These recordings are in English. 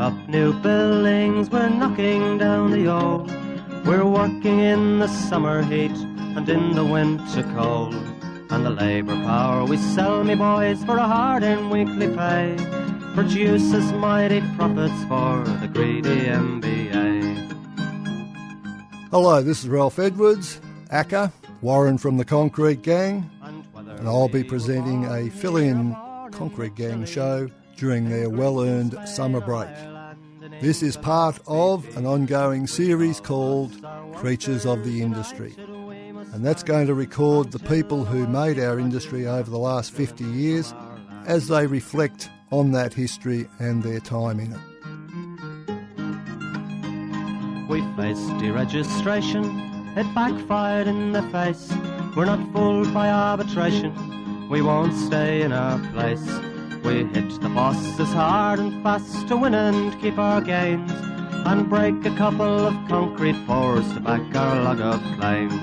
up new buildings, we're knocking down the old. We're working in the summer heat and in the winter cold. And the labour power we sell, me boys, for a hard-earned weekly pay, produces mighty profits for the greedy MBA. Hello, this is Ralph Edwards, ACCA, Warren from the Concrete Gang, and I'll be presenting a fill-in Concrete Gang show during their well-earned summer break. This is part of an ongoing series called Creatures of the Industry, and that's going to record the people who made our industry over the last 50 years as they reflect on that history and their time in it. We faced deregistration, it backfired in the face. We're not fooled by arbitration, we won't stay in our place. We hit the bosses hard and fast to win and keep our gains, and break a couple of concrete pours to back our log of claims.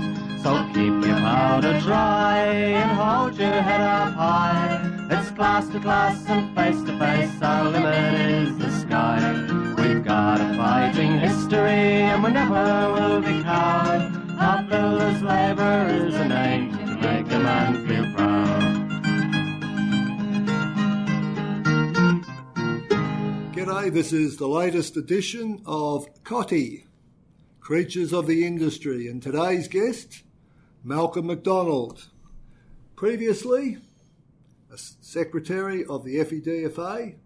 So keep your powder dry and hold your head up high. It's class to class and face to face, our limit is the sky. We've got a fighting history and we never will be cowed. Our builders' labour is a name to make a man feel proud. G'day, this is the latest edition of COTI, Creatures of the Industry, and today's guest, McDonald. Previously, a Secretary of the FEDFA,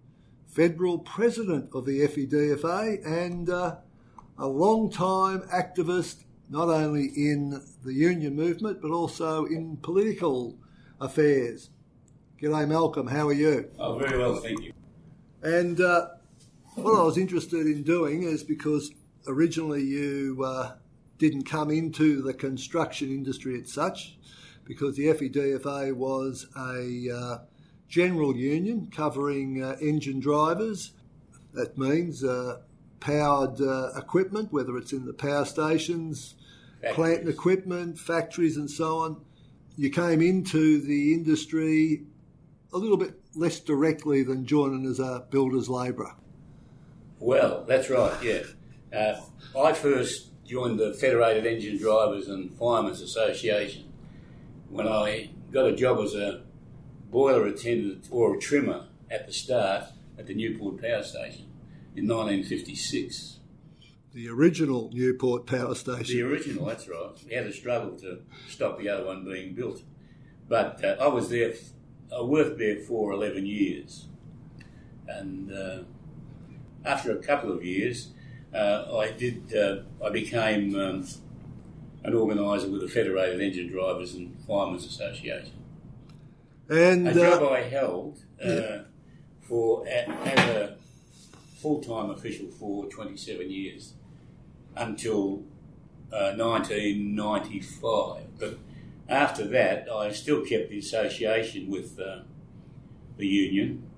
Federal President of the FEDFA, and a long-time activist not only in the union movement but also in political affairs. G'day Malcolm, how are you? Oh, very well, thank you. And what I was interested in doing is because originally you didn't come into the construction industry as such, because the FEDFA was a general union covering engine drivers. That means powered equipment, whether it's in the power stations, plant and equipment, factories and so on. You came into the industry a little bit less directly than joining as a builder's labourer. Well, that's right, yeah. I first joined the Federated Engine Drivers and Firemen's Association when I got a job as a boiler attendant or a trimmer at the start at the Newport Power Station in 1956. The original Newport Power Station. The original, that's right. We had a struggle to stop the other one being built. But I worked there for 11 years. And after a couple of years, I became an organiser with the Federated Engine Drivers and Firemen's Association. And a job I held as a full-time official for 27 years until 1995. But after that, I still kept the association with the union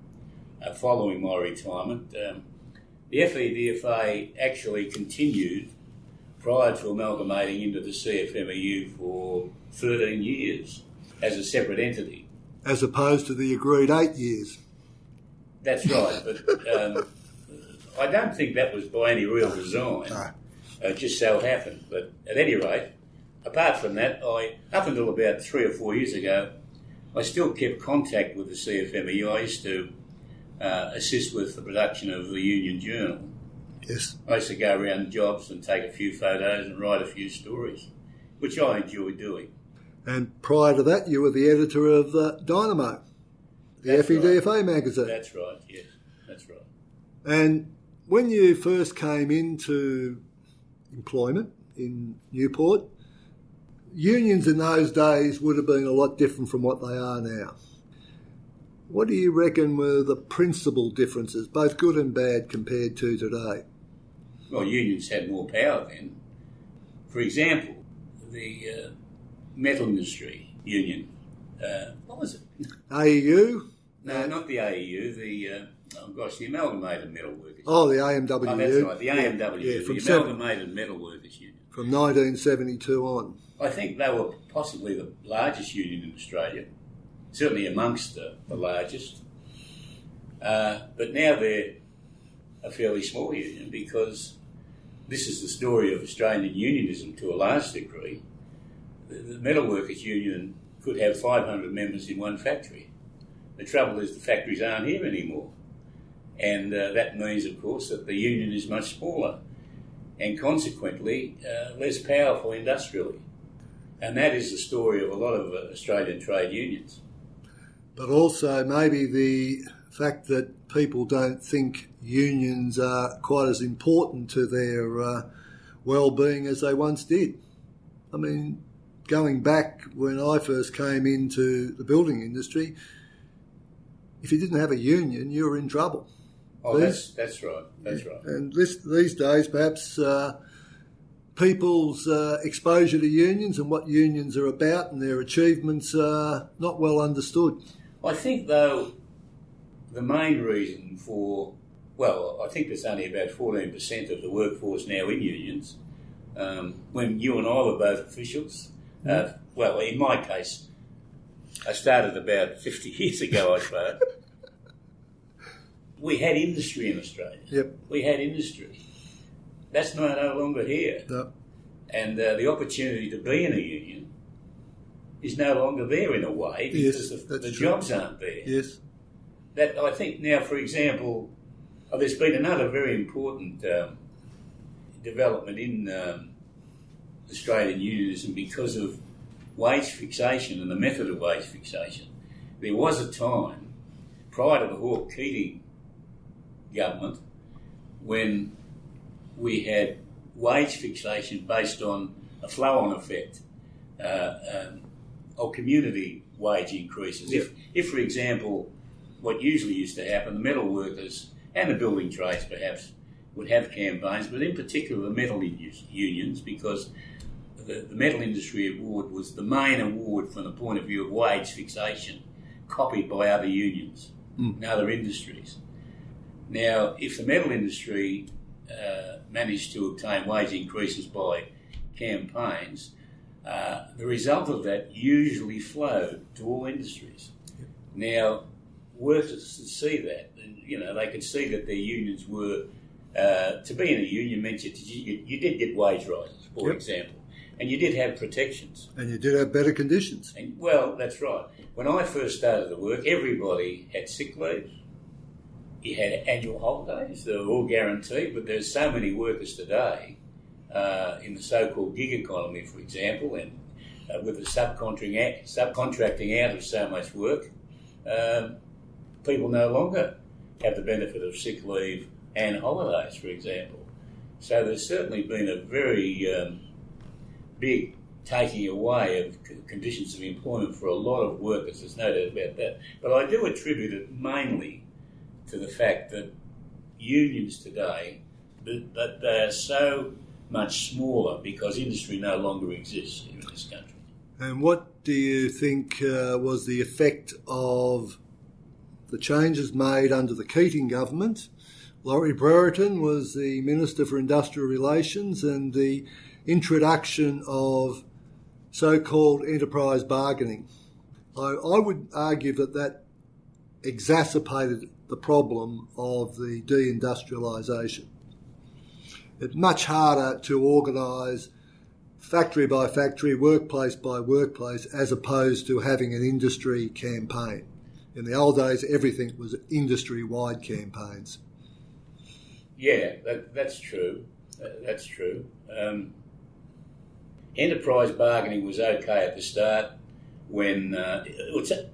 following my retirement. The FEDFA actually continued prior to amalgamating into the CFMEU for 13 years as a separate entity. As opposed to the agreed 8 years. That's right, but I don't think that was by any real design. No. It just so happened. But at any rate, apart from that, up until about 3 or 4 years ago, I still kept contact with the CFMEU. I used to assist with the production of the Union Journal. Yes. I used to go around jobs and take a few photos and write a few stories, which I enjoyed doing. And prior to that, you were the editor of Dynamo, the FEDFA magazine. That's right, yes, that's right. And when you first came into employment in Newport, unions in those days would have been a lot different from what they are now. What do you reckon were the principal differences, both good and bad, compared to today? Well, unions had more power then. For example, the metal industry union, what was it? AEU? No, not the AEU, the Amalgamated Metal Workers. Oh, the AMWU. Oh, that's right, the AMWU, yeah, the Amalgamated Metal Workers Union. From 1972 on. I think they were possibly the largest union in Australia, certainly amongst the largest. But now they're a fairly small union, because this is the story of Australian unionism to a large degree. The metalworkers union could have 500 members in one factory. The trouble is the factories aren't here anymore. And that means, of course, that the union is much smaller and consequently less powerful industrially. And that is the story of a lot of Australian trade unions. But also maybe the fact that people don't think unions are quite as important to their well-being as they once did. I mean, going back when I first came into the building industry, if you didn't have a union, you were in trouble. Oh, that's right. That's right. And these days, perhaps people's exposure to unions and what unions are about and their achievements are not well understood. I think, though, the main reason for, well, I think there's only about 14% of the workforce now in unions. When you and I were both officials, well, in my case, I started about 50 years ago, I suppose. We had industry in Australia. Yep. We had industry. That's no longer here. No. And the opportunity to be in a union is no longer there in a way because the jobs aren't there. Yes. That I think now, for example, there's been another very important development in Australian unionism because of wage fixation and the method of wage fixation. There was a time prior to the Hawke-Keating government when we had wage fixation based on a flow-on effect of community wage increases. Yep. If, for example, what usually used to happen, the metal workers and the building trades perhaps would have campaigns, but in particular the metal unions, because the metal industry award was the main award from the point of view of wage fixation, copied by other unions and other industries. Now, if the metal industry managed to obtain wage increases by campaigns, the result of that usually flowed to all industries. Yep. Now, workers could see that. They could see that their unions were, to be in a union meant you did get wage rises, for example, and you did have protections. And you did have better conditions. Well, that's right. When I first started to work, everybody had sick leave. You had annual holidays, they were all guaranteed, but there's so many workers today in the so-called gig economy, for example, and with the subcontracting out of so much work, people no longer have the benefit of sick leave and holidays, for example. So there's certainly been a very big taking away of conditions of employment for a lot of workers, there's no doubt about that. But I do attribute it mainly to the fact that unions today, that they are so much smaller because industry no longer exists here in this country. And what do you think was the effect of the changes made under the Keating government? Laurie Brereton was the Minister for Industrial Relations, and the introduction of so-called enterprise bargaining. I would argue that exacerbated the problem of the deindustrialisation. It's much harder to organise factory by factory, workplace by workplace, as opposed to having an industry campaign. In the old days, everything was industry-wide campaigns. Yeah, that's true. That's true. Enterprise bargaining was okay at the start when...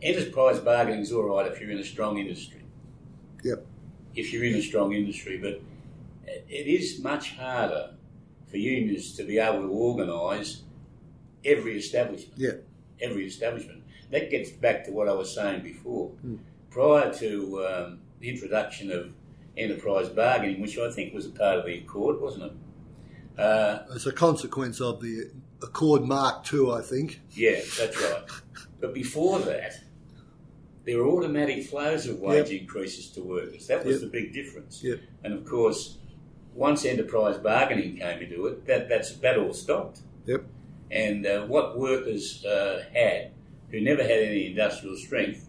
enterprise bargaining is all right if you're in a strong industry. Yep. If you're in a strong industry, but it is much harder for unions to be able to organise every establishment. Yeah. Every establishment. That gets back to what I was saying before. Prior to the introduction of enterprise bargaining, which I think was a part of the Accord, wasn't it? As a consequence of the Accord Mark II, I think. Yeah, that's right. But before that, there were automatic flows of wage increases to workers. That was the big difference. Yep. And of course, once enterprise bargaining came into it, that all stopped. Yep. And what workers had, who never had any industrial strength,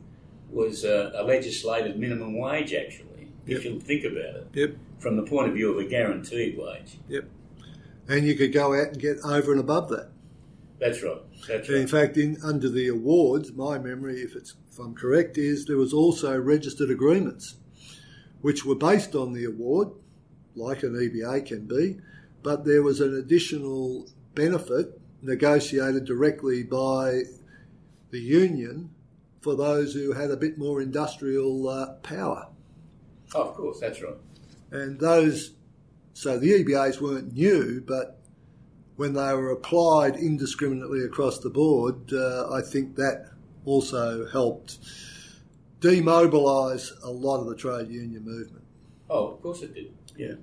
was a legislated minimum wage, actually. if you think about it, Yep. from the point of view of a guaranteed wage. Yep. And you could go out and get over and above that. That's right. That's And in right. fact, under the awards, my memory, if I'm correct, is there was also registered agreements, which were based on the award, like an EBA can be, but there was an additional benefit negotiated directly by the union for those who had a bit more industrial power. Oh, of course, that's right. And so the EBAs weren't new, but when they were applied indiscriminately across the board, I think that also helped demobilise a lot of the trade union movement. Oh, of course it did. Yeah.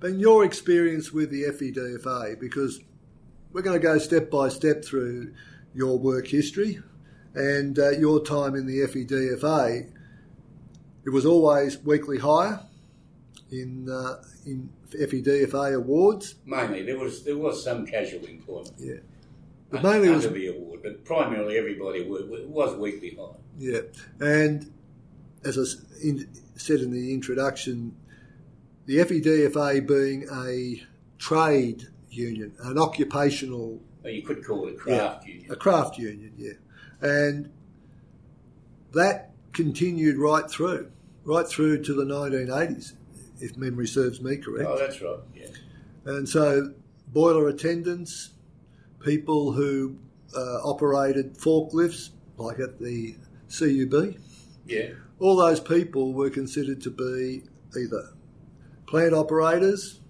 But in your experience with the FEDFA, because we're going to go step by step through your work history and your time in the FEDFA, it was always weekly hire in FEDFA awards. Mainly, there was some casual employment. Yeah. But mainly under the award, but primarily everybody was weekly hire. Yeah. And as I said in the introduction, the FEDFA being a trade union, an occupational... Well, you could call it a craft union. A craft union, yeah. And that continued right through to the 1980s, if memory serves me correct. Oh, that's right, yeah. And so boiler attendants, people who operated forklifts, like at the CUB, Yeah. all those people were considered to be either plant operators,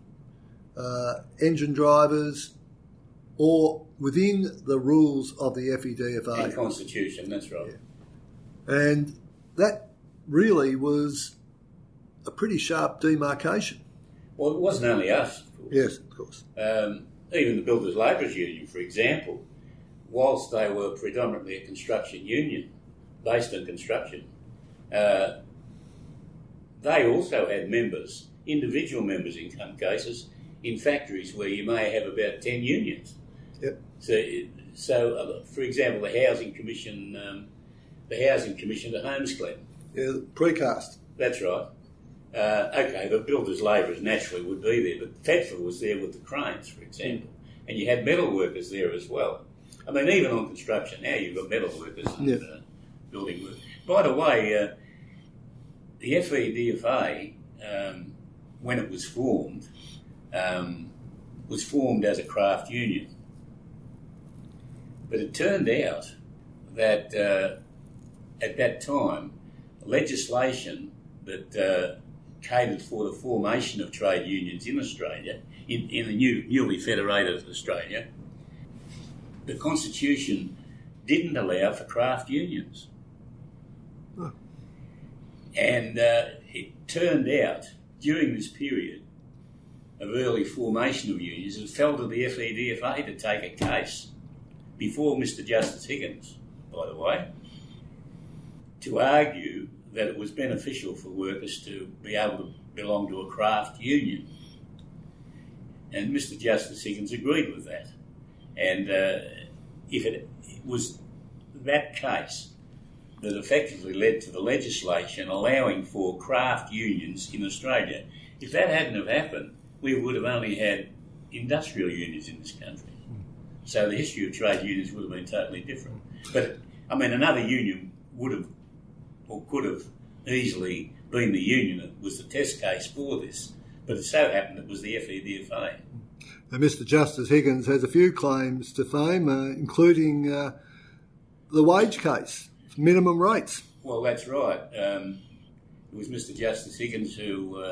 engine drivers, or within the rules of the FEDFA. And Constitution, that's right. Yeah. And that really was a pretty sharp demarcation. Well, it wasn't only us, of course. Yes, of course. Even the Builders Labourers Union, for example, whilst they were predominantly a construction union, based on construction, they also had members, individual members in some cases, in factories where you may have about 10 unions. Yep. So for example, the Housing Commission to Homesclad. Yeah, precast. That's right. Okay, the builders' labourers naturally would be there, but FEDFA was there with the cranes, for example, and you had metal workers there as well. I mean, even on construction now, you've got metal workers and building workers. By the way, the FEDFA, when it was formed as a craft union. But it turned out that at that time, legislation that catered for the formation of trade unions in Australia, in the newly federated Australia, the Constitution didn't allow for craft unions. Oh. And it turned out, during this period of early formation of unions, it fell to the FEDFA to take a case before Mr Justice Higgins, by the way, to argue that it was beneficial for workers to be able to belong to a craft union. And Mr Justice Higgins agreed with that. And if it was that case that effectively led to the legislation allowing for craft unions in Australia, if that hadn't have happened, we would have only had industrial unions in this country. So the history of trade unions would have been totally different. But, I mean, another union would have, or could have easily been the union that was the test case for this. But it so happened it was the FEDFA. And Mr Justice Higgins has a few claims to fame, including the wage case, minimum rates. Well, that's right. It was Mr Justice Higgins who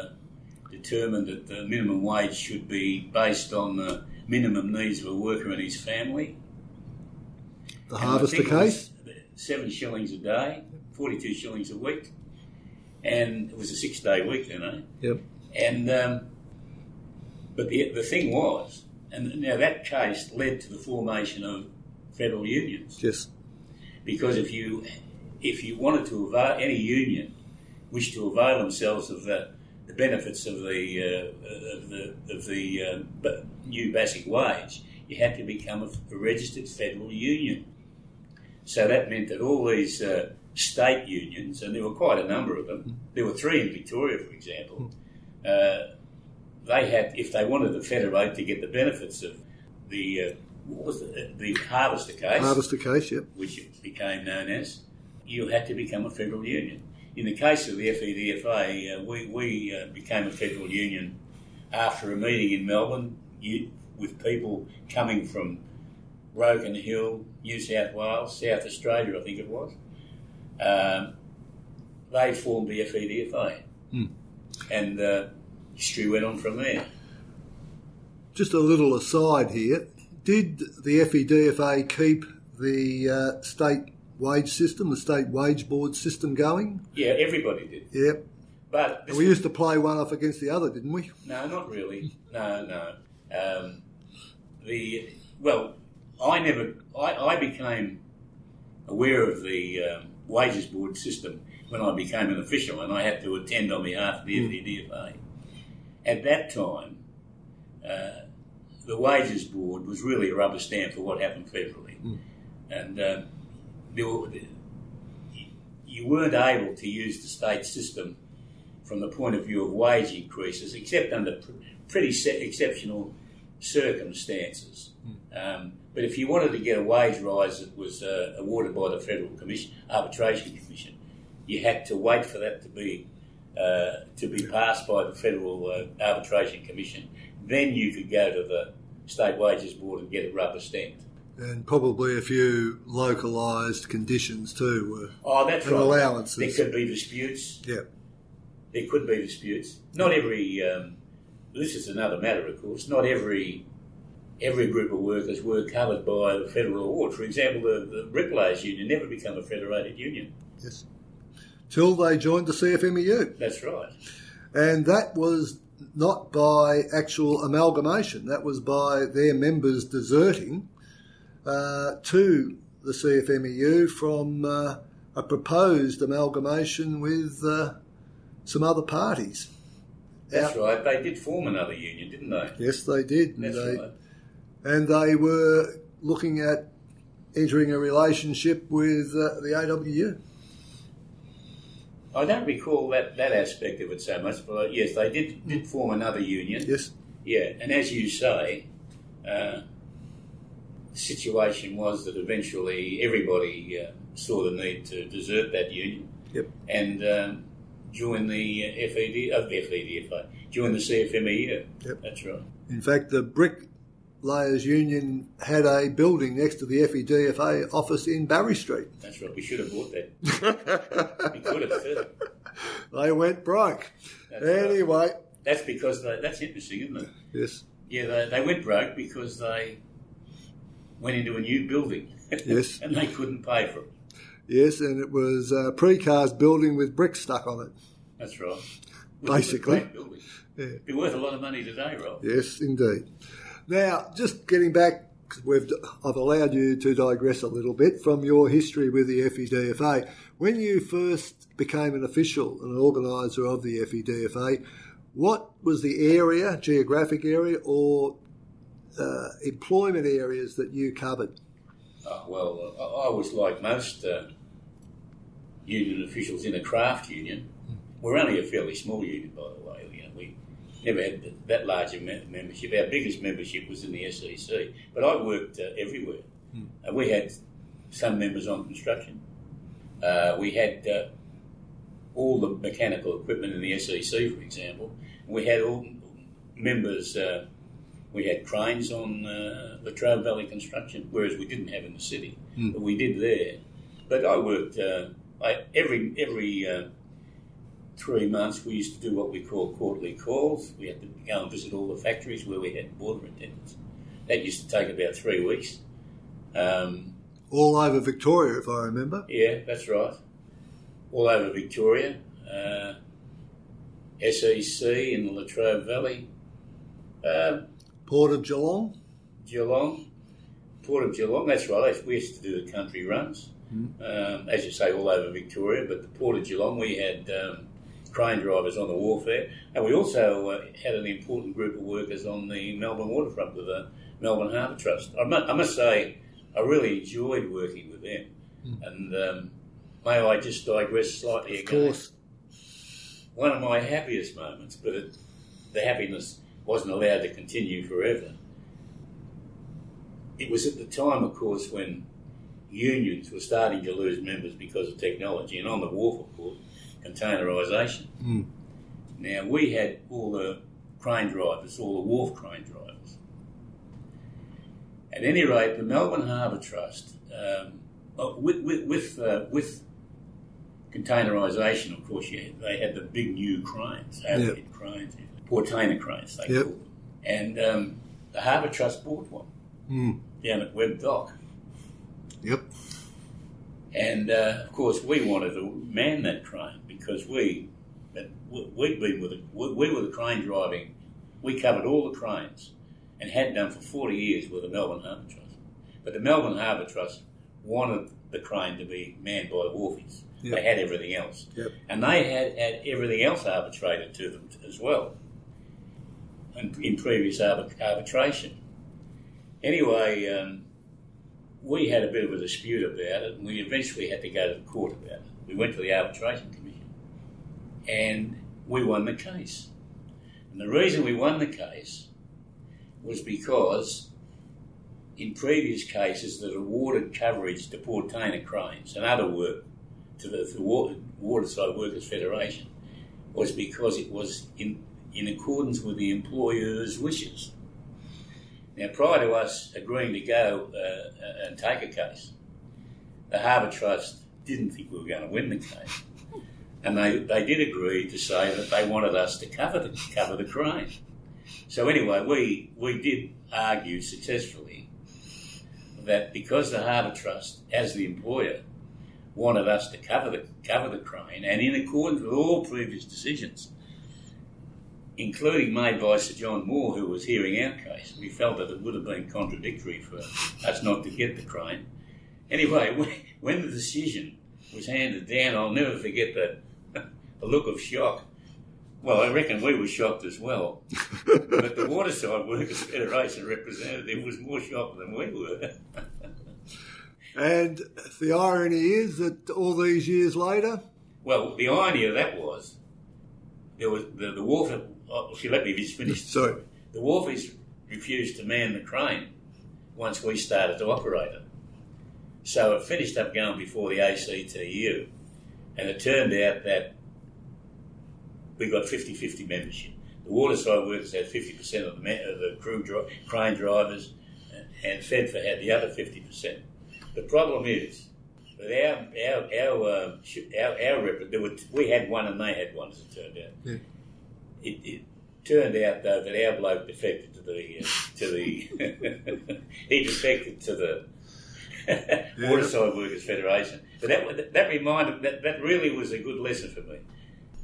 determined that the minimum wage should be based on the minimum needs of a worker and his family. The harvester case? 7 shillings a day, 42 shillings a week. And it was a 6-day week, you know. Yep. And but the thing was, and now that case led to the formation of federal unions. Yes. Because if you wanted to avail, any union wished to avail themselves of the benefits of the new basic wage, you had to become a registered federal union. So that meant that all these state unions, and there were quite a number of them. There were 3 in Victoria, for example. They had, if they wanted to federate to get the benefits of the the harvester case. Harvester case, yep. Which it became known as, you had to become a federal union. In the case of the FEDFA, we became a federal union after a meeting in Melbourne with people coming from Broken Hill, New South Wales, South Australia, I think it was. They formed the FEDFA. And history went on from there. Just a little aside here. Did the FEDFA keep the state wage system, the state wage board system going? Yeah, everybody did. Yep. But we used to play one off against the other, didn't we? No, not really. No. I became aware of the wages board system when I became an official, and I had to attend on behalf of the FEDFA. At that time, the wages board was really a rubber stamp for what happened federally, and you weren't able to use the state system from the point of view of wage increases, except under pretty exceptional circumstances. But if you wanted to get a wage rise that was awarded by the Federal Arbitration Commission, you had to wait for that to be passed by the Federal Arbitration Commission. Then you could go to the State Wages Board and get it rubber stamped. And probably a few localised conditions too. That's right. Allowances. There could be disputes. Yeah. There could be disputes. Not every. This is another matter, of course. Not every group of workers were covered by the federal award. For example, the bricklayers union never became a federated union. Yes. Till they joined the CFMEU. That's right. And that was not by actual amalgamation. That was by their members deserting to the CFMEU from a proposed amalgamation with some other parties. That's right. They did form another union, didn't they? Yes, they did. That's right. And they were looking at entering a relationship with the AWU. I don't recall that aspect of it so much, but yes, they did form another union. Yes. Yeah, and as you say, the situation was that eventually everybody saw the need to desert that union. Yep. And join the FEDFA, join the CFMEU. Yep. That's right. In fact, the Bricklayers Union had a building next to the FEDFA office in Barry Street. That's right. We should have bought that. We could have too. They went broke. That's anyway. Right. That's because that's interesting, isn't it? Yes. Yeah, they went broke because they went into a new building. Yes. And they couldn't pay for it. Yes, and it was a precast building with bricks stuck on it. That's right. Basically. Yeah. It'd be worth a lot of money today, Rob. Yes, indeed. Now, just getting back, because I've allowed you to digress a little bit from your history with the FEDFA. When you first became an official, an organiser of the FEDFA, what was the area, geographic area, or employment areas that you covered? I was like most union officials in a craft union. We're only a fairly small union, by the way. You know, we never had that large a membership. Our biggest membership was in the SEC, but I worked everywhere. We had some members on construction. We had all the mechanical equipment in the SEC, for example. We had all members. We had cranes on Latrobe Valley Construction, whereas we didn't have in the city, but we did there. But I worked every 3 months. We used to do what we call quarterly calls. We had to go and visit all the factories where we had border attendants. That used to take about 3 weeks. All over Victoria, if I remember. Yeah, that's right. All over Victoria. SEC in the Latrobe Valley. Port of Geelong? Port of Geelong, that's right. We used to do the country runs, as you say, all over Victoria. But the Port of Geelong, we had crane drivers on the wharf there. And we also had an important group of workers on the Melbourne waterfront with the Melbourne Harbour Trust. I must say, I really enjoyed working with them. And may I just digress slightly again? Of course. One of my happiest moments, but the happiness wasn't allowed to continue forever. It was at the time, of course, when unions were starting to lose members because of technology, and on the wharf, of course, containerisation. Mm. Now, we had all the crane drivers, all the wharf crane drivers. At any rate, the Melbourne Harbour Trust, with containerisation, of course, they had the big new cranes, overhead cranes, Portainer cranes, they called them. And the Harbour Trust bought one down at Webb Dock. Yep. And, of course, we wanted to man that crane because we were the crane driving. We covered all the cranes and had done for 40 years with the Melbourne Harbour Trust. But the Melbourne Harbour Trust wanted the crane to be manned by the wharfies. Yep. They had everything else. Yep. And they had everything else arbitrated to them as well in previous arbitration. Anyway, we had a bit of a dispute about it, and we eventually had to go to the court about it. We went to the Arbitration Commission, and we won the case. And the reason we won the case was because in previous cases that awarded coverage to Portainer cranes and other work to the Waterside Workers Federation was because it was in accordance with the employer's wishes. Now, prior to us agreeing to go and take a case, the Harbour Trust didn't think we were going to win the case. And they did agree to say that they wanted us to cover the crane. So anyway, we did argue successfully that because the Harbour Trust, as the employer, wanted us to cover the crane, and in accordance with all previous decisions, including made by Sir John Moore, who was hearing our case, we felt that it would have been contradictory for us not to get the crane. Anyway, when the decision was handed down, I'll never forget the look of shock. Well, I reckon we were shocked as well. But the Waterside Workers Federation representative was more shocked than we were. And the irony is that all these years later... Well, the irony of that was, there was the wharf... if you let me just finish. Sorry. The wharfies refused to man the crane once we started to operate it. So it finished up going before the ACTU, and it turned out that we got 50-50 membership. The Waterside Workers had 50% of the crane drivers, and Fedfor had the other 50%. The problem is that we had one and they had one, as it turned out. Yeah. It turned out though that our bloke defected to the he defected to the Waterside Workers Federation. But that really was a good lesson for me.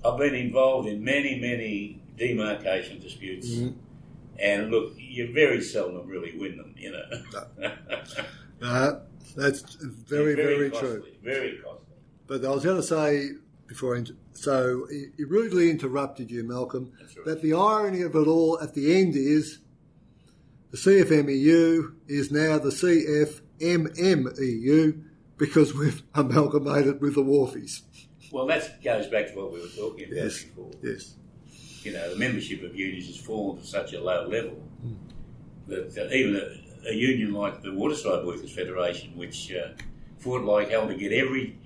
I've been involved in many demarcation disputes, and look, you very seldom really win them, you know. That's very costly, true. Very costly. But I was going to say before, so he rudely interrupted you, Malcolm, right, that the irony of it all at the end is the CFMEU is now the CFMMEU because we've amalgamated with the wharfies. Well, that goes back to what we were talking about before. Yes. You know, the membership of unions has fallen to such a low level that even a union like the Waterside Workers Federation, which fought like hell to get every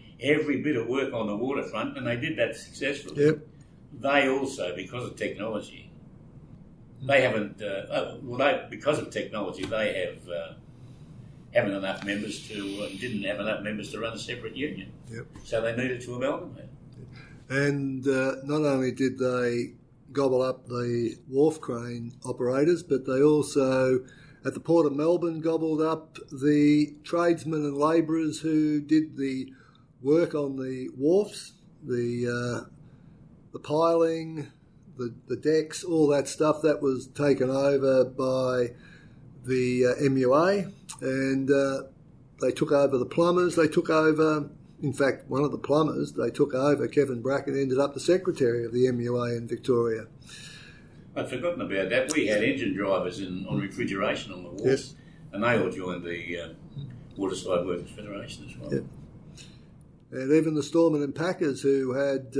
bit of work on the waterfront, and they did that successfully. Yep. They also, because of technology, they haven't. Because of technology, they haven't enough members to didn't have enough members to run a separate union. Yep. So they needed to amalgamate. And not only did they gobble up the wharf crane operators, but they also, at the Port of Melbourne, gobbled up the tradesmen and labourers who did the work on the wharfs, the piling, the decks, all that stuff. That was taken over by the MUA, and they took over the plumbers. They took over, in fact, one of the plumbers, they took over, Kevin Bracken, ended up the secretary of the MUA in Victoria. I'd forgotten about that. We had engine drivers on refrigeration on the wharf, yes, and they all joined the Waterside Workers Federation as well. Yep. And even the Storemen and Packers, who had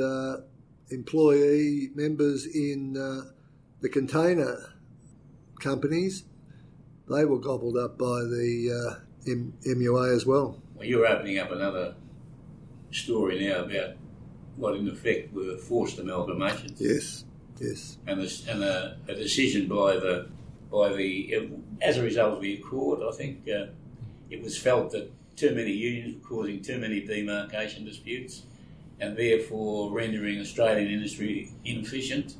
employee members in the container companies, they were gobbled up by the MUA as well. Well, you're opening up another story now about what, in effect, were forced amalgamations. Yes, yes. And a decision by the as a result of the Accord, I think it was felt that too many unions were causing too many demarcation disputes, and therefore rendering Australian industry inefficient.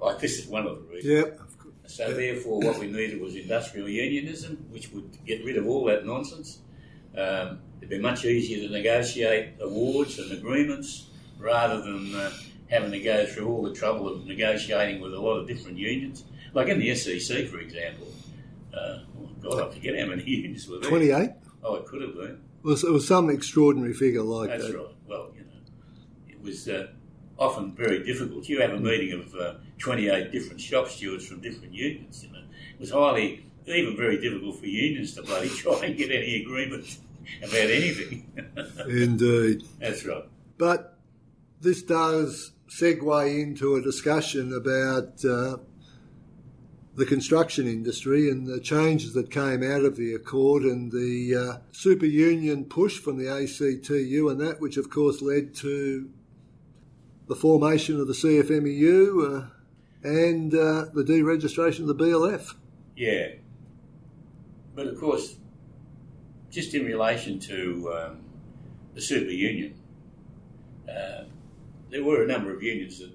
Like, this is one of the reasons. Yep. So therefore, what we needed was industrial unionism, which would get rid of all that nonsense. It'd be much easier to negotiate awards and agreements rather than having to go through all the trouble of negotiating with a lot of different unions. Like in the SEC, for example. God, I forget how many unions were there. 28? Oh, it could have been. It was some extraordinary figure like that. That's right. Well, it was often very difficult. You have a meeting of 28 different shop stewards from different unions. It was highly, even very difficult for unions to bloody try and get any agreement about anything. Indeed. That's right. But this does segue into a discussion about the construction industry and the changes that came out of the Accord and the super union push from the ACTU and that, which of course led to the formation of the CFMEU and the deregistration of the BLF. Yeah. But of course, just in relation to the super union, there were a number of unions that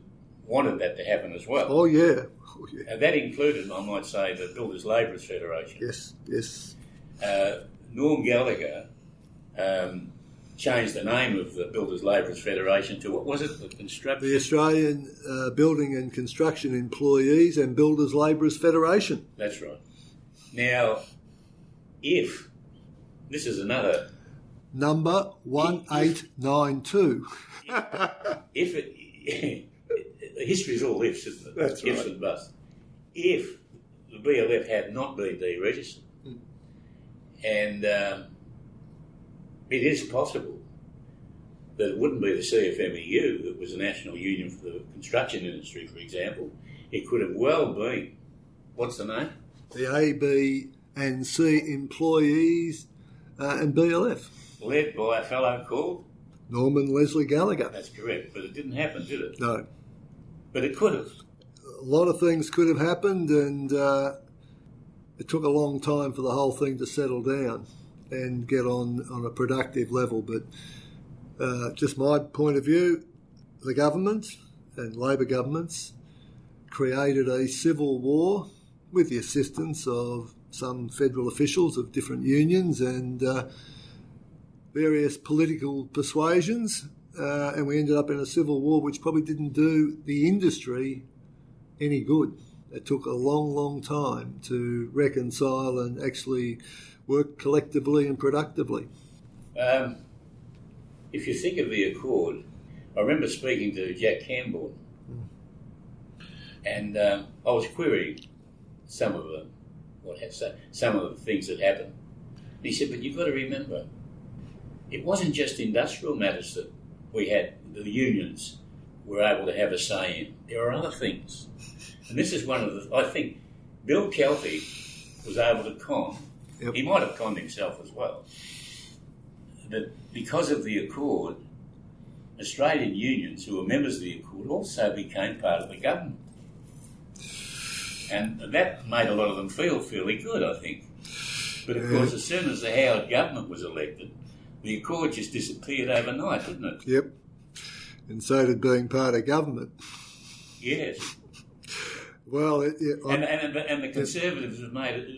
wanted that to happen as well. Oh, yeah. Oh, yeah. That included, I might say, the Builders Labourers Federation. Yes, yes. Norm Gallagher changed the name of the Builders Labourers Federation to, what was it, the Australian Building and Construction Employees and Builders Labourers Federation. That's right. Now, if, this is another... Number 1892. If it... history is all ifs, isn't it? That's ifs right. And buts. If the BLF had not been deregistered, and it is possible that it wouldn't be the CFMEU that was the national union for the construction industry, for example. It could have well been, what's the name? The A, B and C employees and BLF. Led by a fellow called? Norman Leslie Gallagher. That's correct, but it didn't happen, did it? No. But it could have. A lot of things could have happened, and it took a long time for the whole thing to settle down and get on a productive level. But just my point of view, the government and Labor governments created a civil war with the assistance of some federal officials of different unions and various political persuasions, and we ended up in a civil war which probably didn't do the industry any good. It took a long, long time to reconcile and actually work collectively and productively. If you think of the Accord, I remember speaking to Jack Campbell, and I was querying some of the things that happened. And he said, but you've got to remember, it wasn't just industrial matters that we had, the unions were able to have a say in. There are other things. And this is one of the, I think, Bill Kelty was able to con. Yep. He might have conned himself as well. That because of the Accord, Australian unions who were members of the Accord also became part of the government. And that made a lot of them feel fairly good, I think. But of course, as soon as the Howard government was elected, the Accord just disappeared overnight, didn't it? Yep. And so did being part of government. Yes. Well, and the Conservatives have made it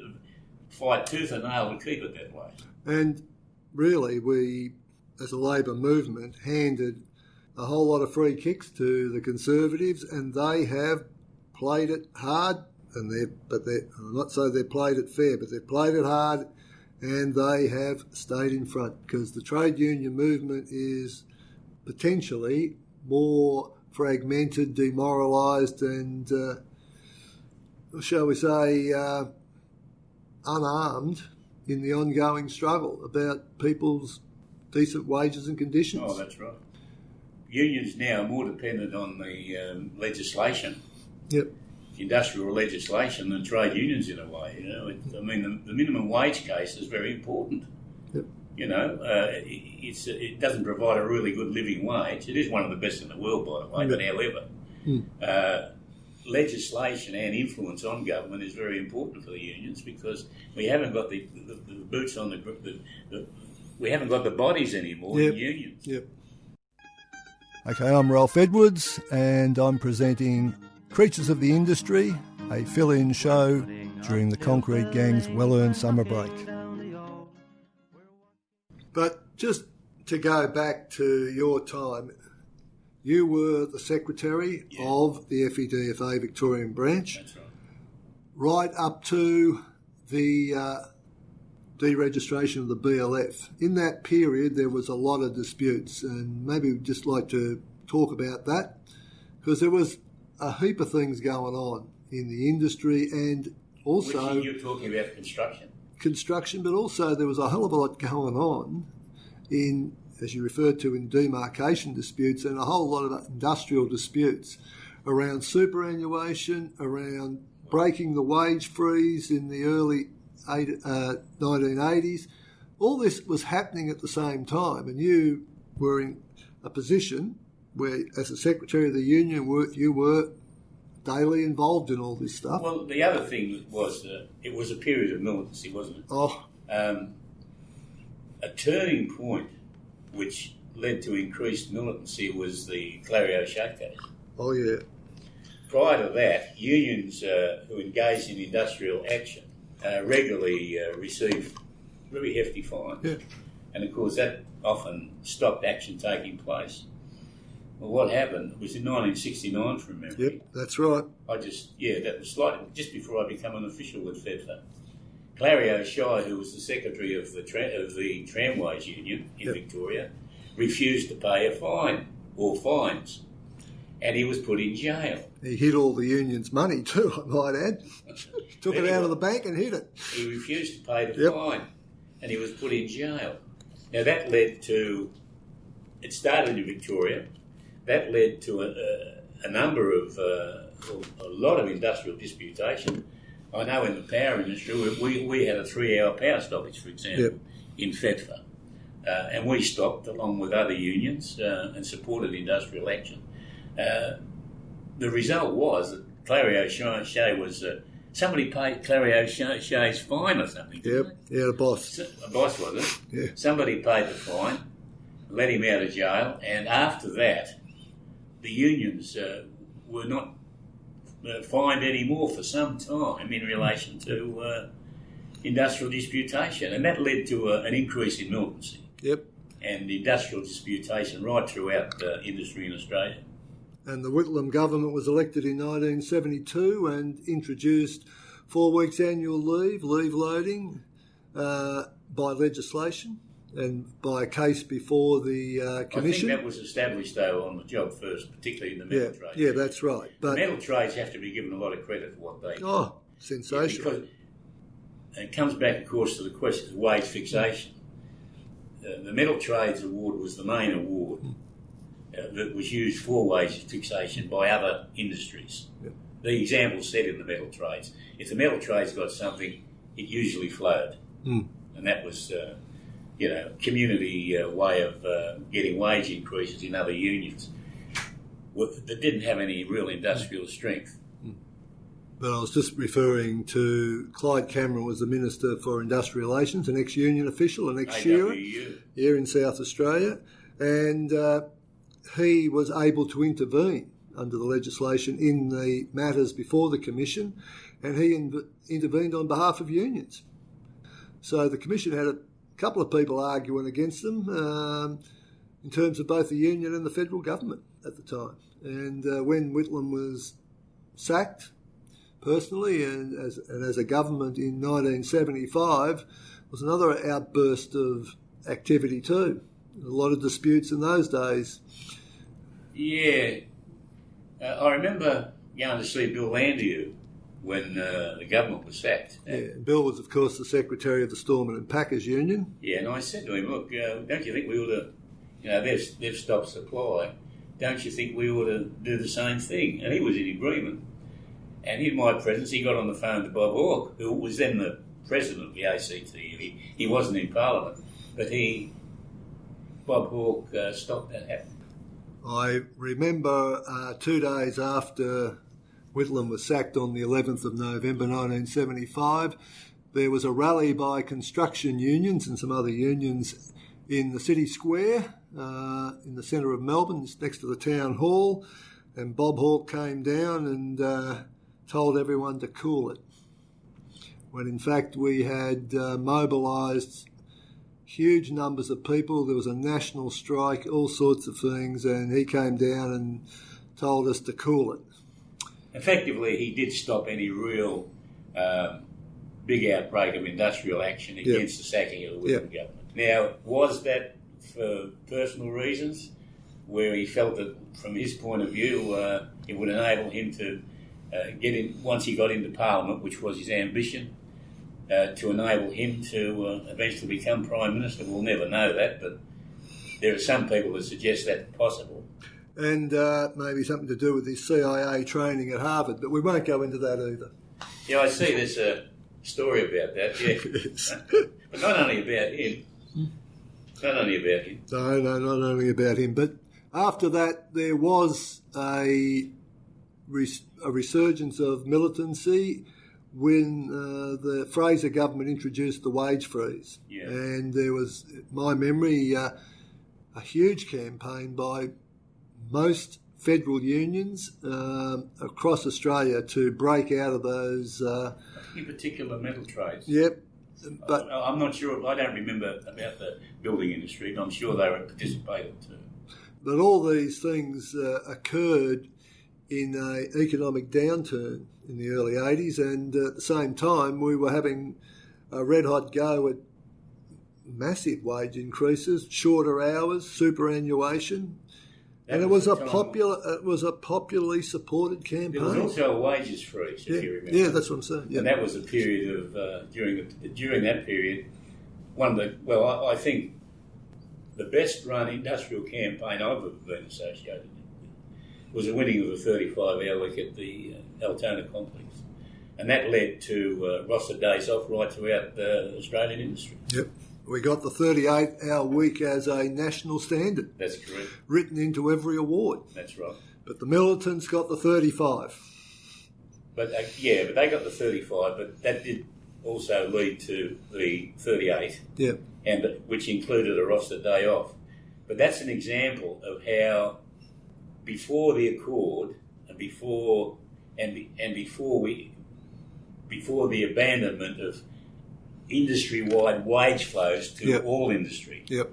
fight tooth and nail to keep it that way. And really, we, as a Labor movement, handed a whole lot of free kicks to the Conservatives, and they have played it hard. And I'm not saying they've played it fair, but they've played it hard, and they have stayed in front because the trade union movement is potentially more fragmented, demoralised, and shall we say, unarmed in the ongoing struggle about people's decent wages and conditions. Oh, that's right. Unions now are more dependent on the legislation, industrial legislation, than trade unions in a way. You know, the minimum wage case is very important. Yep. You know, it doesn't provide a really good living wage. It is one of the best in the world, by the way. But however, legislation and influence on government is very important for the unions, because we haven't got the boots on we haven't got the bodies anymore in unions. Yep. Okay, I'm Ralph Edwards, and I'm presenting Creatures of the Industry, a fill-in show during the Concrete Gang's well-earned summer break. But just to go back to your time, you were the secretary of the FEDFA Victorian branch. That's right. Right up to the deregistration of the BLF. In that period, there was a lot of disputes, and maybe we'd just like to talk about that, because there was a heap of things going on in the industry, and also... Which you're talking about construction, but also there was a hell of a lot going on in, as you referred to, in demarcation disputes, and a whole lot of industrial disputes around superannuation, around breaking the wage freeze in the early 1980s. All this was happening at the same time, and you were in a position where, as a secretary of the union, you were daily involved in all this stuff. Well, the other thing was it was a period of militancy, wasn't it? Oh. A turning point which led to increased militancy was the Clary O'Shea case. Oh, yeah. Prior to that, unions who engaged in industrial action regularly received very hefty fines. Yeah. And, of course, that often stopped action taking place. Well, what happened was in 1969, from memory. Yep, that's right. That was slightly just before I became an official with FEDFA. Clary O'Shea, who was the secretary of the Tramways Union in Victoria, refused to pay a fine or fines, and he was put in jail. He hid all the union's money too, I might add. Took it out of the bank and hid it. He refused to pay the fine, and he was put in jail. Now that led to, it started in Victoria, that led to a number of, a lot of industrial disputation. I know in the power industry, we had a 3-hour power stoppage, for example, in FEDFA. And we stopped along with other unions and supported industrial action. The result was that Clary O'Shea was... somebody paid Clary O'Shea's fine or something. The boss. A boss, was it? Yeah. Somebody paid the fine, let him out of jail, and after that, the unions were not fined anymore for some time in relation to industrial disputation, and that led to an increase in militancy. Yep. And industrial disputation right throughout industry in Australia. And the Whitlam government was elected in 1972 and introduced 4 weeks annual leave loading, by legislation and by a case before the commission. I think that was established, though, on the job first, particularly in the metal trade. Yeah, that's right. But the metal trades have to be given a lot of credit for what they do. Oh, sensational. Because it comes back, of course, to the question of wage fixation. The metal trades award was the main award that was used for wage fixation by other industries. Yep. The example said in the metal trades, if the metal trades got something, it usually flowed. And that was, community way of getting wage increases in other unions that didn't have any real industrial strength. But I was just referring to Clyde Cameron was the Minister for Industrial Relations, an ex-union official, an ex-shearer here in South Australia, and he was able to intervene under the legislation in the matters before the Commission, and he intervened on behalf of unions. So the Commission had a couple of people arguing against them in terms of both the union and the federal government at the time. And when Whitlam was sacked, personally, and as a government in 1975, was another outburst of activity too. A lot of disputes in those days. Yeah. I remember going to see Bill Landau when the government was sacked. Yeah, Bill was, of course, the secretary of the Storemen and Packers Union. Yeah, and I said to him, look, don't you think we ought to, they've stopped supply, don't you think we ought to do the same thing? And he was in agreement. And in my presence, he got on the phone to Bob Hawke, who was then the president of the ACT. He wasn't in Parliament, but Bob Hawke stopped that happening. I remember 2 days after Whitlam was sacked on the 11th of November 1975, there was a rally by construction unions and some other unions in the city square in the centre of Melbourne, next to the town hall, and Bob Hawke came down and told everyone to cool it, when in fact we had mobilised huge numbers of people. There was a national strike, all sorts of things, and he came down and told us to cool it. Effectively, he did stop any real big outbreak of industrial action against the sacking of the Whitlam government. Now, was that for personal reasons, where he felt that, from his point of view, it would enable him to get in, once he got into Parliament, which was his ambition, to enable him to eventually become Prime Minister? We'll never know that, but there are some people that suggest that's possible. And maybe something to do with his CIA training at Harvard, but we won't go into that either. Yeah, I see there's a story about that, yeah. Yes. But not only about him. Not only about him. No, not only about him. But after that, there was a resurgence of militancy when the Fraser government introduced the wage freeze. Yeah. And there was, my memory, a huge campaign by most federal unions across Australia to break out of those. In particular, metal trades. Yep. But I'm not sure, I don't remember about the building industry, and I'm sure they were participating too. But all these things occurred in an economic downturn in the early 80s, and at the same time we were having a red-hot go at massive wage increases, shorter hours, superannuation. And it was a popularly supported campaign. There was also a wages freeze, if you remember. Yeah, that's what I'm saying. Yeah. And that was a period of during that period, I think the best run industrial campaign I've ever been associated with was the winning of a 35-hour week at the Altona complex, and that led to roster days off right throughout the Australian industry. Yep. We got the 38-hour week as a national standard. That's correct. Written into every award. That's right. But the militants got the 35. But but they got the 35, but that did also lead to the 38, and which included a roster day off. But that's an example of how before the Accord and before the abandonment of industry-wide wage flows to all industry. Yep.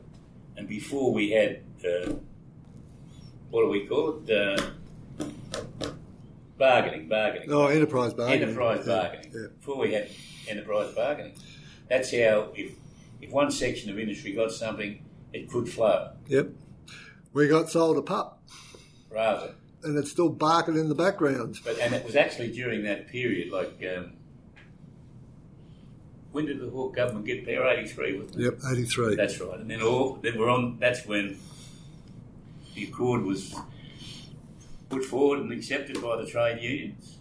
And before we had, what do we call it? Bargaining. Oh, enterprise bargaining. Yeah. Before we had enterprise bargaining. That's how, if one section of industry got something, it could flow. Yep. We got sold a pup. Rather. And it's still barking in the background. And it was actually during that period, like... when did the Hawke government get there? 83, wasn't it? Yep, 83. That's right. And then that's when the Accord was put forward and accepted by the trade unions.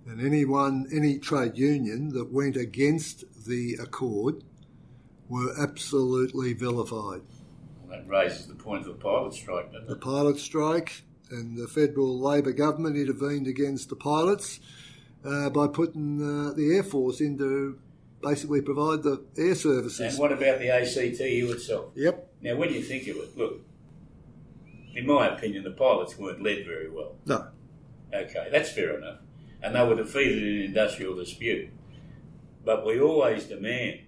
And any trade union that went against the Accord were absolutely vilified. Well, that raises the point of the pilot strike, doesn't it? The pilot strike, and the federal Labor government intervened against the pilots by putting the Air Force in to basically provide the air services. And what about the ACTU itself? Yep. Now, when you think of it, look, in my opinion, the pilots weren't led very well. No. Okay, that's fair enough. And they were defeated in an industrial dispute. But we always demand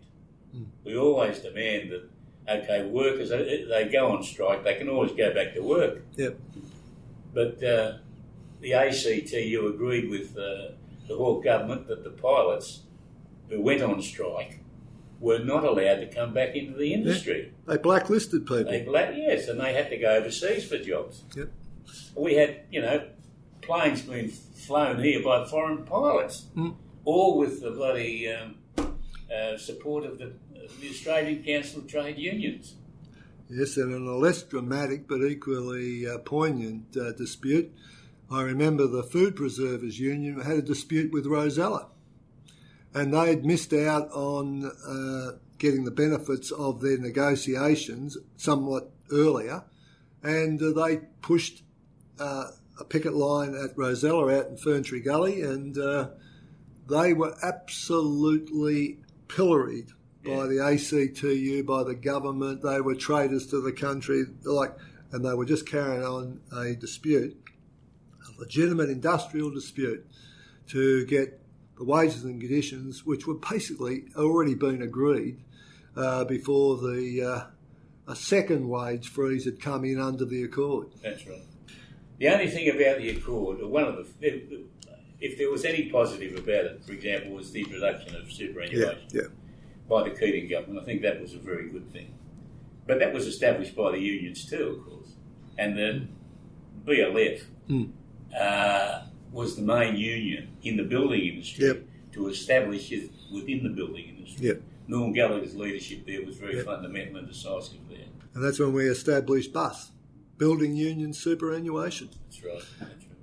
that, okay, workers, they go on strike, they can always go back to work. Yep. But the ACTU agreed with the Hawke government that the pilots who went on strike were not allowed to come back into the industry. Yeah. They blacklisted people. Yes, and they had to go overseas for jobs. Yep. We had, planes being flown here by foreign pilots, all with the bloody support of the Australian Council of Trade Unions. Yes, and in a less dramatic but equally poignant dispute, I remember the Food Preservers Union had a dispute with Rosella, and they had missed out on getting the benefits of their negotiations somewhat earlier, and they pushed a picket line at Rosella out in Ferntree Gully, and they were absolutely pilloried by the ACTU, by the government. They were traitors to the country, and they were just carrying on a dispute, a legitimate industrial dispute, to get the wages and conditions, which were basically already been agreed before a second wage freeze had come in under the Accord. That's right. The only thing about the Accord, or one of the, if there was any positive about it, for example, was the introduction of superannuation by the Keating government. I think that was a very good thing. But that was established by the unions too, of course. And the BLF was the main union in the building industry to establish it within the building industry. Norm Gallagher's leadership there was very fundamental and decisive there. And that's when we established BUS, Building Union Superannuation. That's right.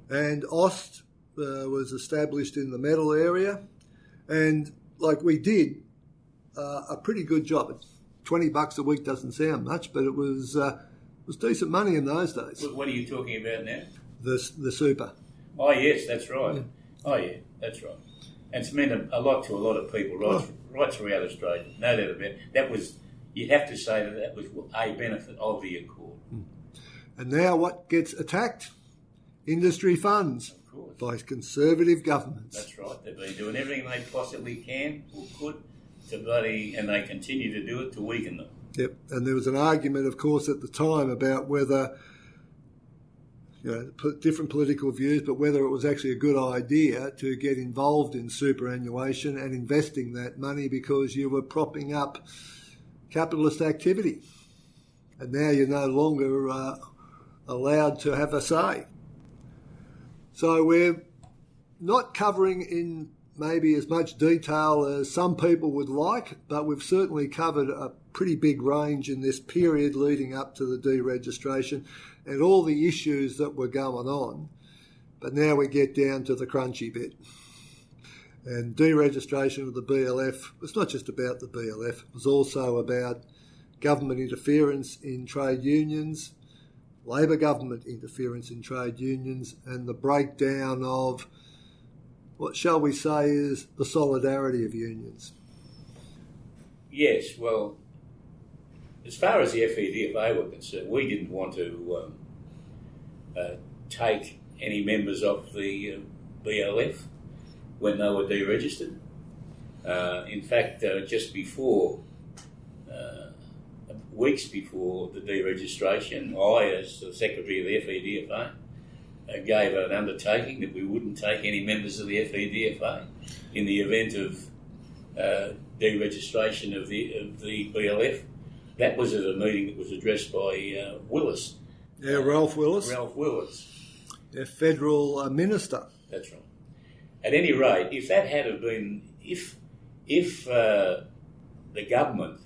And OST was established in the metal area, and we did a pretty good job. $20 a week doesn't sound much, but it was decent money in those days. What are you talking about now? The super. Oh yes, that's right. Yeah. Oh yeah, that's right. And it's meant a lot to a lot of people right throughout Australia. No doubt about it. That was, you'd have to say that was a benefit of the Accord. And now what gets attacked? Industry funds by conservative governments. That's right. They've been doing everything they possibly can or could and they continue to do it to weaken them. Yep. And there was an argument, of course, at the time about whether, different political views, but whether it was actually a good idea to get involved in superannuation and investing that money because you were propping up capitalist activity. And now you're no longer allowed to have a say. So we're not covering in maybe as much detail as some people would like, but we've certainly covered a pretty big range in this period leading up to the deregistration and all the issues that were going on. But now we get down to the crunchy bit. And deregistration of the BLF was not just about the BLF, it was also about government interference in trade unions, Labor government interference in trade unions, and the breakdown of what shall we say is the solidarity of unions. Yes, well, as far as the FEDFA were concerned, we didn't want to take any members of the BLF when they were deregistered. In fact, just before, weeks before the deregistration, I, as the Secretary of the FEDFA, gave an undertaking that we wouldn't take any members of the FEDFA in the event of deregistration of the BLF. That was at a meeting that was addressed by Willis. Yeah, Ralph Willis. Ralph Willis. The federal minister. That's right. At any rate, if that had have been, if the government,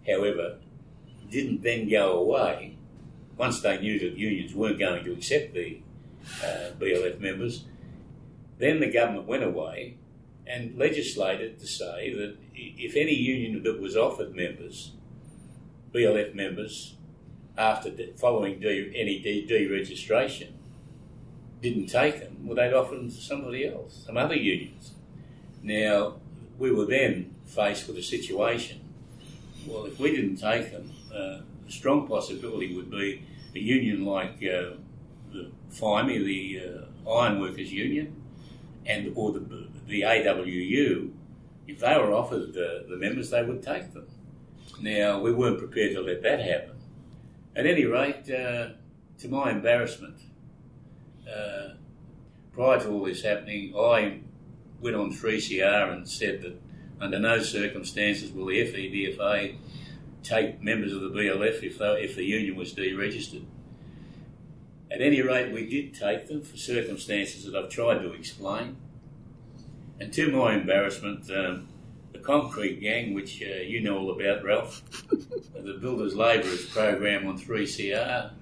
however, didn't then go away, once they knew that unions weren't going to accept the BLF members, then the government went away and legislated to say that if any union that was offered members, BLF members, after following any deregistration, didn't take them, well, they'd offer them to somebody else, some other unions. Now, we were then faced with a situation, well, if we didn't take them, a strong possibility would be a union like the FIME, the Ironworkers Union, or the AWU, if they were offered the members, they would take them. Now, we weren't prepared to let that happen. At any rate, to my embarrassment, prior to all this happening, I went on 3CR and said that under no circumstances will the FEDFA take members of the BLF if the union was deregistered. At any rate, we did take them for circumstances that I've tried to explain. And to my embarrassment, the concrete gang, which you know all about, Ralph, the Builders Labourers program on 3CR,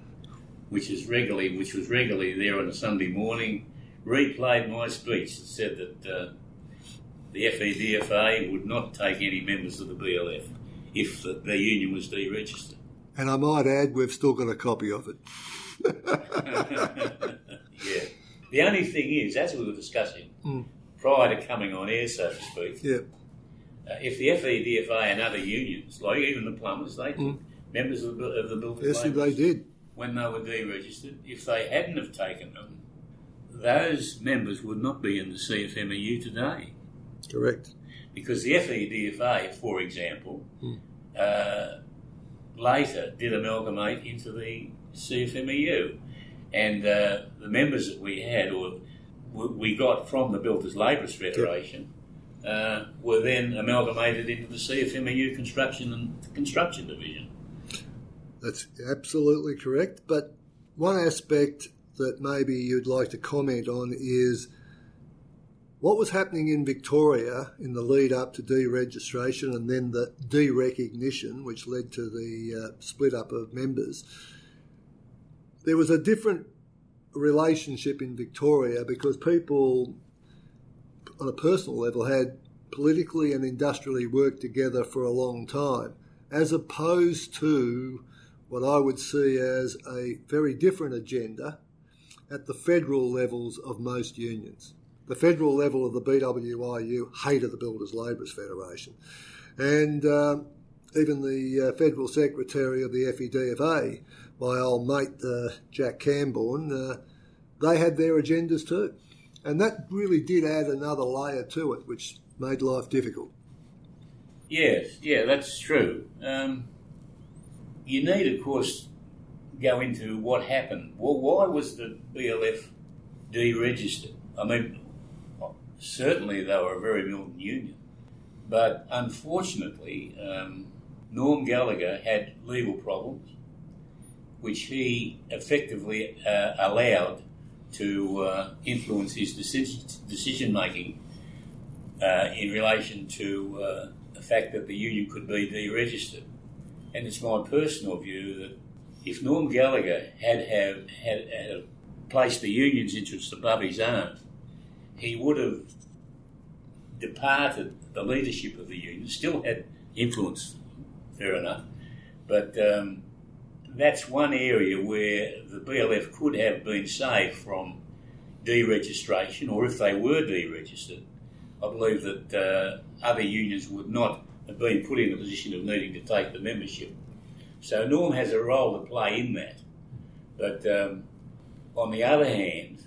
which was regularly there on a Sunday morning, replayed my speech and said that the FEDFA would not take any members of the BLF if the union was deregistered. And I might add, we've still got a copy of it. Yeah. The only thing is, as we were discussing, prior to coming on air, so to speak, if the FEDFA and other unions, like even the plumbers, they took members of the Builders Yes, Labourers they did. when they were deregistered. If they hadn't have taken them, those members would not be in the CFMEU today. Correct. Because the FEDFA, for example, later did amalgamate into the CFMEU. And the members that we had, or we got from the Builders Labourers Federation, were then amalgamated into the CFMEU Construction Division. That's absolutely correct. But one aspect that maybe you'd like to comment on is what was happening in Victoria in the lead up to deregistration and then the derecognition, which led to the split up of members. There was a different relationship in Victoria because people on a personal level had politically and industrially worked together for a long time, as opposed to what I would see as a very different agenda at the federal levels of most unions. The federal level of the BWIU hated the Builders Labourers Federation. And even the Federal Secretary of the FEDFA, my old mate Jack Camborne, they had their agendas too. And that really did add another layer to it, which made life difficult. Yes, yeah, that's true. You need, of course, go into what happened. Well, why was the BLF deregistered? I mean, certainly they were a very militant union, but unfortunately, Norm Gallagher had legal problems, which he effectively allowed to influence his decision-making in relation to the fact that the union could be deregistered. And it's my personal view that if Norm Gallagher had placed the union's interests above his own, he would have departed the leadership of the union, still had influence, fair enough, but that's one area where the BLF could have been saved from deregistration, or if they were deregistered, I believe that other unions would not have been put in a position of needing to take the membership. So Norm has a role to play in that. But on the other hand,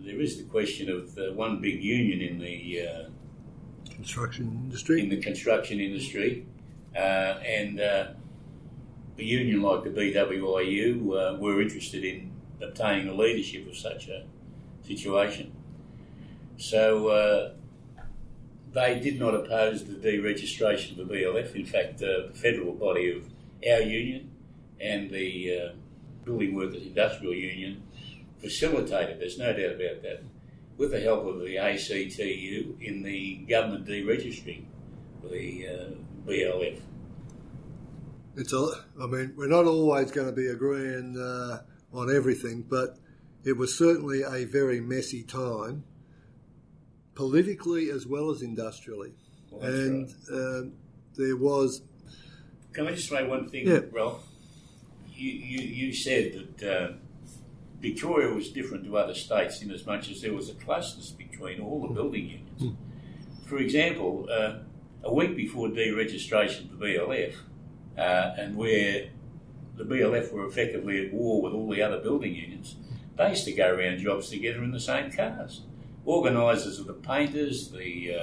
there is the question of the one big union in the construction industry. And a union like the BWIU were interested in obtaining the leadership of such a situation. So they did not oppose the deregistration of the BLF. In fact, the federal body of our union and the Building Workers Industrial Union facilitated, there's no doubt about that, with the help of the ACTU in the government deregistering the BLF. We're not always going to be agreeing on everything, but it was certainly a very messy time, politically as well as industrially. Well, and right. There was... Can I just say one thing, Ralph? You said that Victoria was different to other states in as much as there was a closeness between all the building unions. For example, a week before deregistration of the BLF, and where the BLF were effectively at war with all the other building unions, they used to go around jobs together in the same cars. Organisers of the painters, the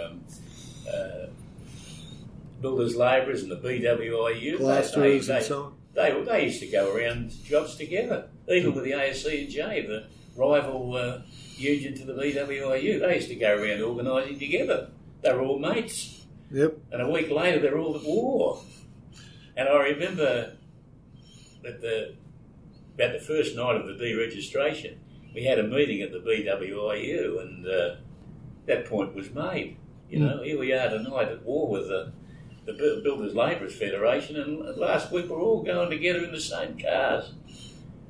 Builders Labourers and the BWIU, plasterers and so on. They used to go around jobs together, even with the ASC&J, the rival union to the BWIU. They used to go around organising together. They were all mates. Yep. And a week later, they're all at war. And I remember that about the first night of the deregistration, we had a meeting at the BWIU, and that point was made. You know, here we are tonight at war with the Builders Labourers Federation, and last week we were all going together in the same cars.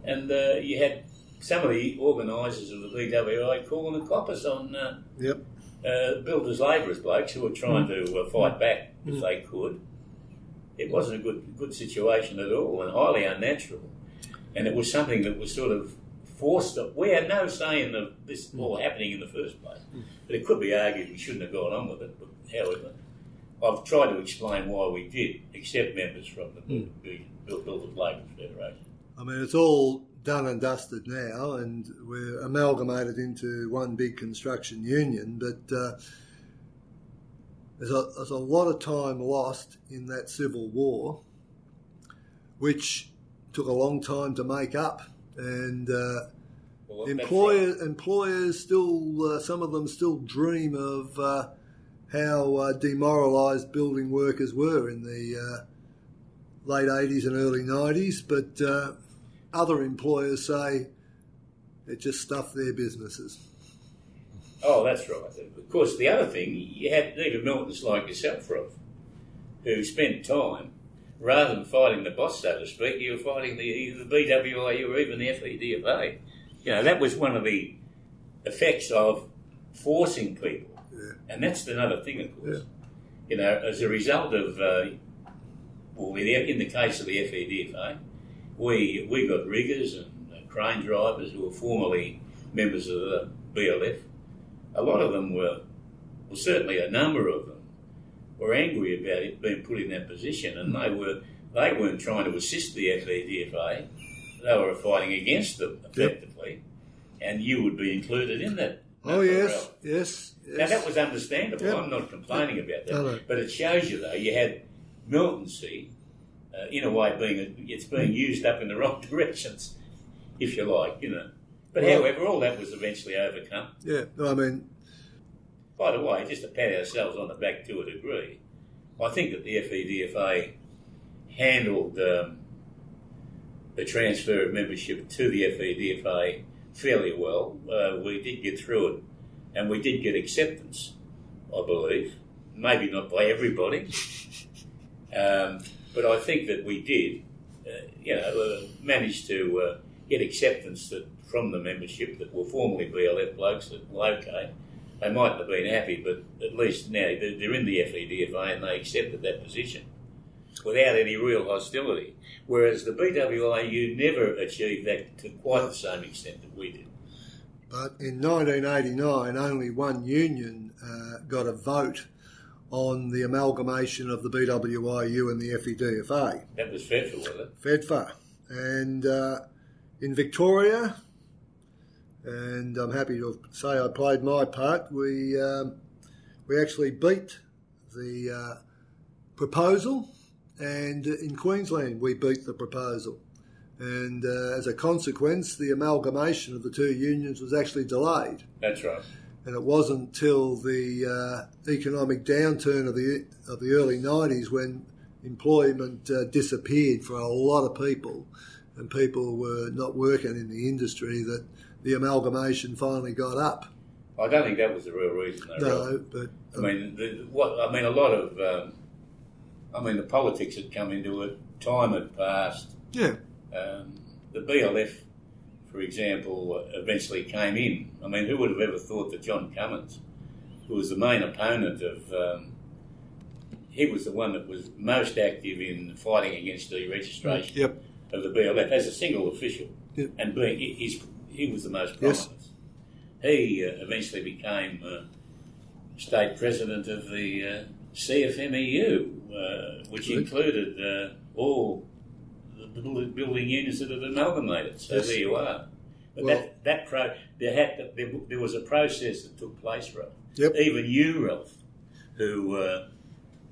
And you had some of the organisers of the BWI calling the coppers on Builders Labourers blokes who were trying to fight back if they could. It wasn't a good situation at all, and highly unnatural. And it was something that was sort of forced. We had no say in this all happening in the first place. But it could be argued we shouldn't have gone on with it. But however, I've tried to explain why we did accept members from the Builders Labourers Federation. I mean, it's all done and dusted now, and we're amalgamated into one big construction union, but there's a lot of time lost in that civil war, which took a long time to make up, and employers still, some of them still dream of how demoralised building workers were in the late 80s and early 90s, but other employers say it just stuffed their businesses. Oh, that's right. Of course, the other thing, you had even Miltons like yourself, Rob, who spent time, rather than fighting the boss, so to speak, you were fighting the BWIU or even the FEDFA. You know, that was one of the effects of forcing people. Yeah. And that's another thing, of course. Yeah. You know, as a result of, in the case of the FEDFA, we got riggers and crane drivers who were formerly members of the BLF. A lot of them were, well, certainly a number of them, were angry about it being put in that position, and they weren't trying to assist the FEDFA. They were fighting against them, effectively, and you would be included in that. Oh, yes. Now, that was understandable. Yep. I'm not complaining about that. No. But it shows you, though, you had militancy, in a way, it's being used up in the wrong directions, if you like, you know. But however, all that was eventually overcome. Yeah, I mean... By the way, just to pat ourselves on the back to a degree, I think that the FEDFA handled the transfer of membership to the FEDFA fairly well. We did get through it, and we did get acceptance, I believe. Maybe not by everybody, but I think that we did, manage to get acceptance from the membership that were formerly BLF blokes that, well, okay, they mightn't have been happy, but at least now they're in the FEDFA and they accepted that position without any real hostility. Whereas the BWIU never achieved that to quite the same extent that we did. But in 1989, only one union got a vote on the amalgamation of the BWIU and the FEDFA. That was FEDFA, was it? FEDFA. And in Victoria, and I'm happy to say I played my part, we actually beat the proposal, and in Queensland we beat the proposal. And as a consequence, the amalgamation of the two unions was actually delayed. That's right. And it wasn't till the economic downturn of the early 90s when employment disappeared for a lot of people and people were not working in the industry that the amalgamation finally got up. I don't think that was the real reason, though. No, right? but... the politics had come into it, time had passed. Yeah. The BLF, for example, eventually came in. I mean, who would have ever thought that John Cummins, who was the main opponent of... he was the one that was most active in fighting against deregistration of the BLF as a single official. Yep. And he was the most prominent. Yes. He eventually became state president of the CFMEU, which included all the building unions that have amalgamated. So there you are. But there was a process that took place, Ralph. Yep. Even you, Ralph, who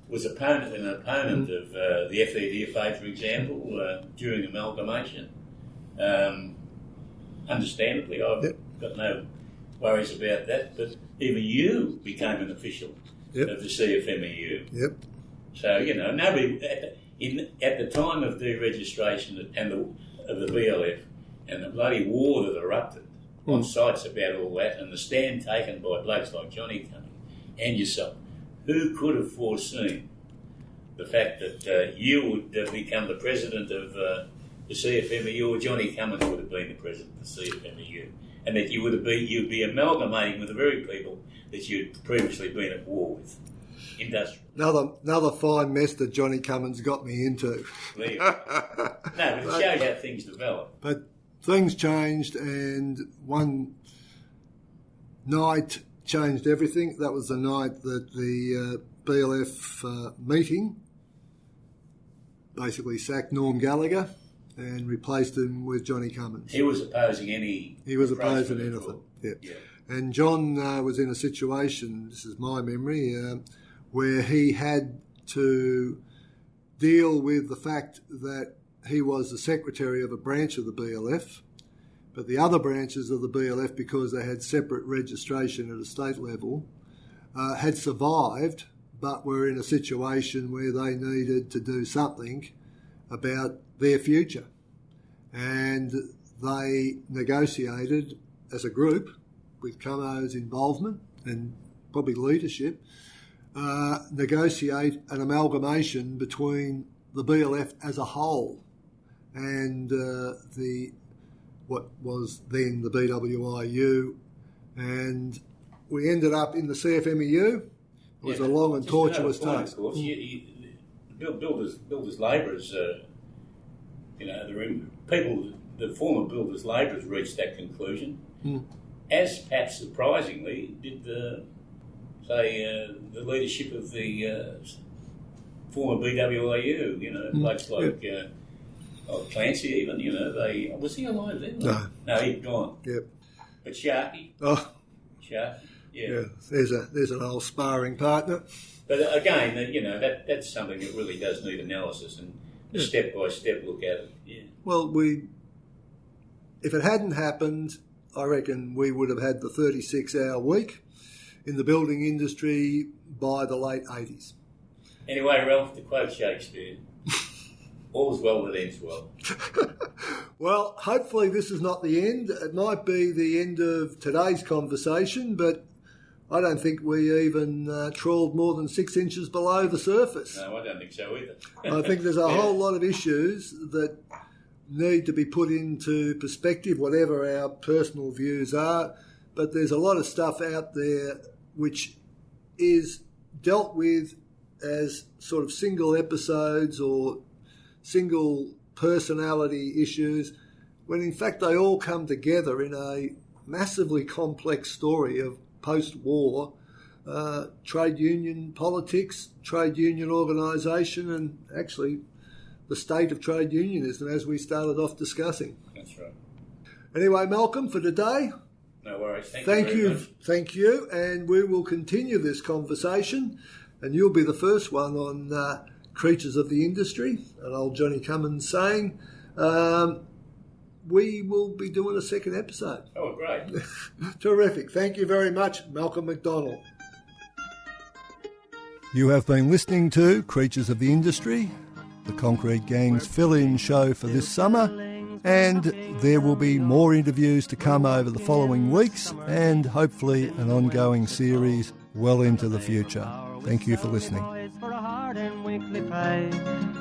was an opponent of the FEDFA, for example, during amalgamation. Understandably, I've got no worries about that, but even you became an official of the CFMEU. Yep. So, nobody, at the time of deregistration of the BLF, and the bloody war that erupted on sites about all that, and the stand taken by blokes like Johnny Cummins and yourself. Who could have foreseen the fact that you would become the president of the CFMEU, or Johnny Cummins would have been the president of the CFMEU, and that you'd be amalgamating with the very people that you'd previously been at war with? Industrial. Another fine mess that Johnny Cummins got me into. There you go. No, but it shows how things develop. But things changed, and one night changed everything. That was the night that the BLF meeting basically sacked Norm Gallagher and replaced him with Johnny Cummins. He was opposing any... He was opposing anything, yeah. And John was in a situation, this is my memory, where he had to deal with the fact that he was the secretary of a branch of the BLF, but the other branches of the BLF, because they had separate registration at a state level, had survived, but were in a situation where they needed to do something about their future. And they negotiated as a group, with Cummo's involvement and probably leadership, negotiate an amalgamation between the BLF as a whole and what was then the BWIU, and we ended up in the CFMEU. It was a long and tortuous time. Of course, builders' labourers, the former builders' labourers reached that conclusion, as perhaps surprisingly did the leadership of the former BWIU. Blokes like Clancy, even. Was he alive then? No, he'd gone. Yep. But Sharky. Sharky. Yeah. There's an old sparring partner. But again, that's something that really does need analysis and a step-by-step look at it. Yeah. Well, if it hadn't happened, I reckon we would have had the 36-hour week in the building industry by the late 80s. Anyway, Ralph, to quote Shakespeare, all's well that ends well. Well, hopefully this is not the end. It might be the end of today's conversation, but I don't think we even trawled more than 6 inches below the surface. No, I don't think so either. I think there's a whole lot of issues that need to be put into perspective, whatever our personal views are, but there's a lot of stuff out there which is dealt with as sort of single episodes or single personality issues, when in fact they all come together in a massively complex story of post-war trade union politics, trade union organisation, and actually the state of trade unionism, as we started off discussing. That's right. Anyway, Malcolm, for today, no worries. Thank you very much. Thank you, and we will continue this conversation, and you'll be the first one on Creatures of the Industry, and old Johnny Cummins saying, we will be doing a second episode. Oh, great. Terrific. Thank you very much, Malcolm McDonald. You have been listening to Creatures of the Industry, the Concrete Gang's fill-in show for this summer, and there will be more interviews to come over the following weeks and hopefully an ongoing series well into the future. Thank you for listening. For a hard and weekly pay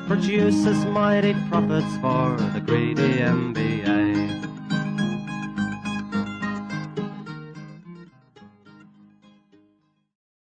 produces mighty profits for the greedy MBA.